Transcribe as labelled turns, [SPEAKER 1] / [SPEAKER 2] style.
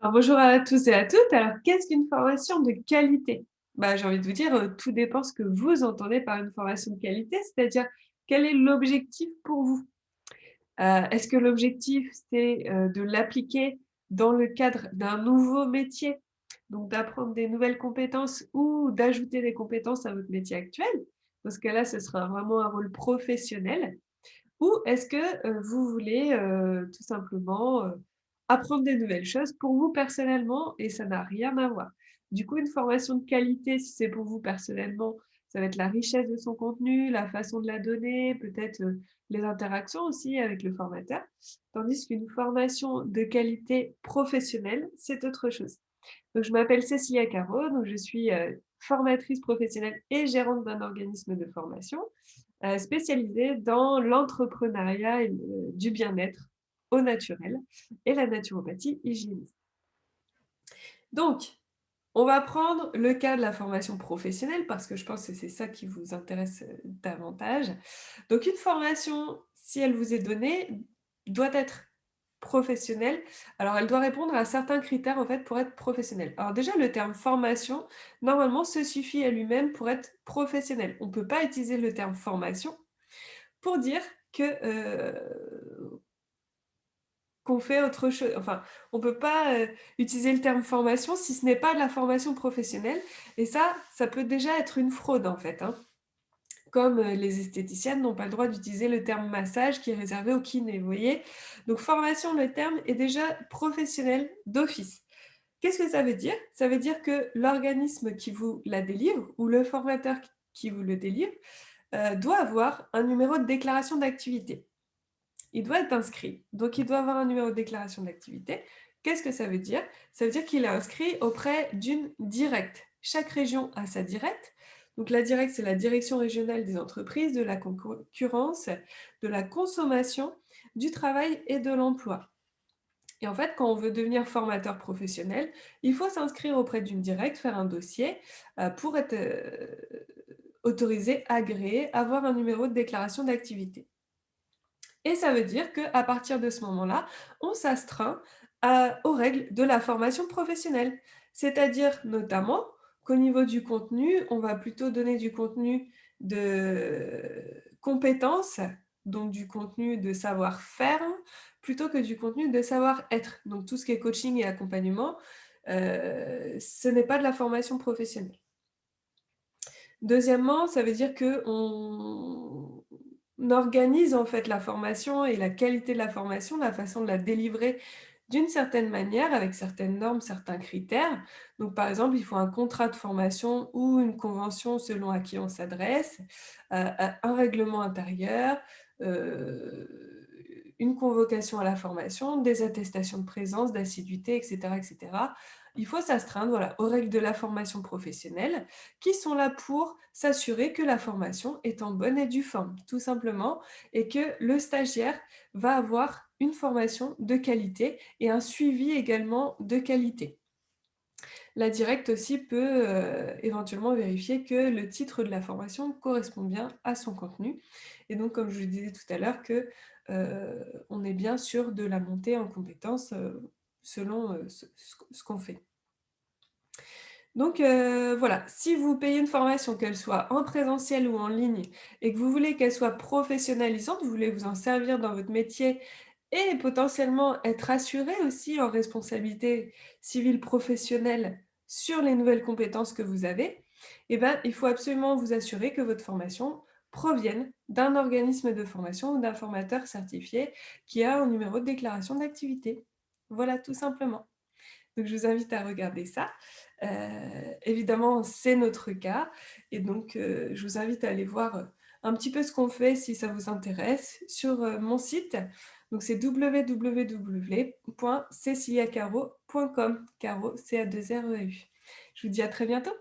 [SPEAKER 1] Alors, bonjour à tous et à toutes. Alors, qu'est-ce qu'une formation de qualité? J'ai envie de vous dire, tout dépend ce que vous entendez par une formation de qualité, c'est-à-dire quel est l'objectif pour vous? Est-ce que l'objectif, c'est, de l'appliquer dans le cadre d'un nouveau métier, donc d'apprendre des nouvelles compétences ou d'ajouter des compétences à votre métier actuel? Dans ce cas-là, ce sera vraiment un rôle professionnel. Ou est-ce que, vous voulez, tout simplement, apprendre des nouvelles choses pour vous personnellement et ça n'a rien à voir? Du coup, une formation de qualité, si c'est pour vous personnellement, ça va être la richesse de son contenu, la façon de la donner, peut-être, les interactions aussi avec le formateur. Tandis qu'une formation de qualité professionnelle, c'est autre chose. Donc je m'appelle Cécilia Caro, donc je suis, formatrice professionnelle et gérante d'un organisme de formation spécialisée dans l'entrepreneuriat et du bien-être au naturel et la naturopathie hygiéniste. Donc, on va prendre le cas de la formation professionnelle parce que je pense que c'est ça qui vous intéresse, davantage. Donc une formation, si elle vous est donnée, doit être professionnelle. Alors elle doit répondre à certains critères, en fait, pour être professionnelle. Alors déjà, le terme formation, normalement, se suffit à lui-même pour être professionnel. On ne peut pas utiliser le terme formation pour dire que, qu'on fait autre chose. Enfin, on peut pas, utiliser le terme formation si ce n'est pas de la formation professionnelle et ça peut déjà être une fraude, en fait, hein. Comme, les esthéticiennes n'ont pas le droit d'utiliser le terme massage qui est réservé aux kinés, vous voyez? Donc formation, le terme est déjà professionnel d'office. Qu'est-ce que ça veut dire? Ça veut dire que l'organisme qui vous la délivre ou le formateur qui vous le délivre, doit avoir un numéro de déclaration d'activité. Il doit être inscrit, donc il doit avoir un numéro de déclaration d'activité. Qu'est-ce que ça veut dire? Ça veut dire qu'il est inscrit auprès d'une directe. Chaque région a sa directe. Donc la directe, c'est la direction régionale des entreprises, de la concurrence, de la consommation, du travail et de l'emploi. Et en fait, quand on veut devenir formateur professionnel, il faut s'inscrire auprès d'une directe, faire un dossier pour être autorisé, agréé, avoir un numéro de déclaration d'activité. Et ça veut dire qu'à partir de ce moment-là, on s'astreint aux règles de la formation professionnelle. C'est-à-dire notamment qu'au niveau du contenu, on va plutôt donner du contenu de compétences, donc du contenu de savoir-faire, plutôt que du contenu de savoir-être. Donc tout ce qui est coaching et accompagnement, ce n'est pas de la formation professionnelle. Deuxièmement, ça veut dire qu'on organise en fait la formation et la qualité de la formation, la façon de la délivrer d'une certaine manière, avec certaines normes, certains critères. Donc par exemple, il faut un contrat de formation ou une convention selon à qui on s'adresse, un règlement intérieur, une convocation à la formation, des attestations de présence, d'assiduité, et cetera, et cetera. Il faut s'astreindre, voilà, aux règles de la formation professionnelle qui sont là pour s'assurer que la formation est en bonne et due forme, tout simplement, et que le stagiaire va avoir une formation de qualité et un suivi également de qualité. La directe aussi peut, éventuellement vérifier que le titre de la formation correspond bien à son contenu et donc comme je le disais tout à l'heure que, on est bien sûr de la montée en compétences, selon, ce qu'on fait. Donc voilà, si vous payez une formation, qu'elle soit en présentiel ou en ligne et que vous voulez qu'elle soit professionnalisante, vous voulez vous en servir dans votre métier et potentiellement être assuré aussi en responsabilité civile professionnelle sur les nouvelles compétences que vous avez, eh ben, il faut absolument vous assurer que votre formation provienne d'un organisme de formation ou d'un formateur certifié qui a un numéro de déclaration d'activité. Voilà, tout simplement. Donc je vous invite à regarder ça. Heu, Évidemment, c'est notre cas et donc je vous invite à aller voir, un petit peu ce qu'on fait si ça vous intéresse sur, mon site. Donc c'est www.ceciliacaro.com, Caro, C-A-2-R-E-U. Je vous dis à très bientôt.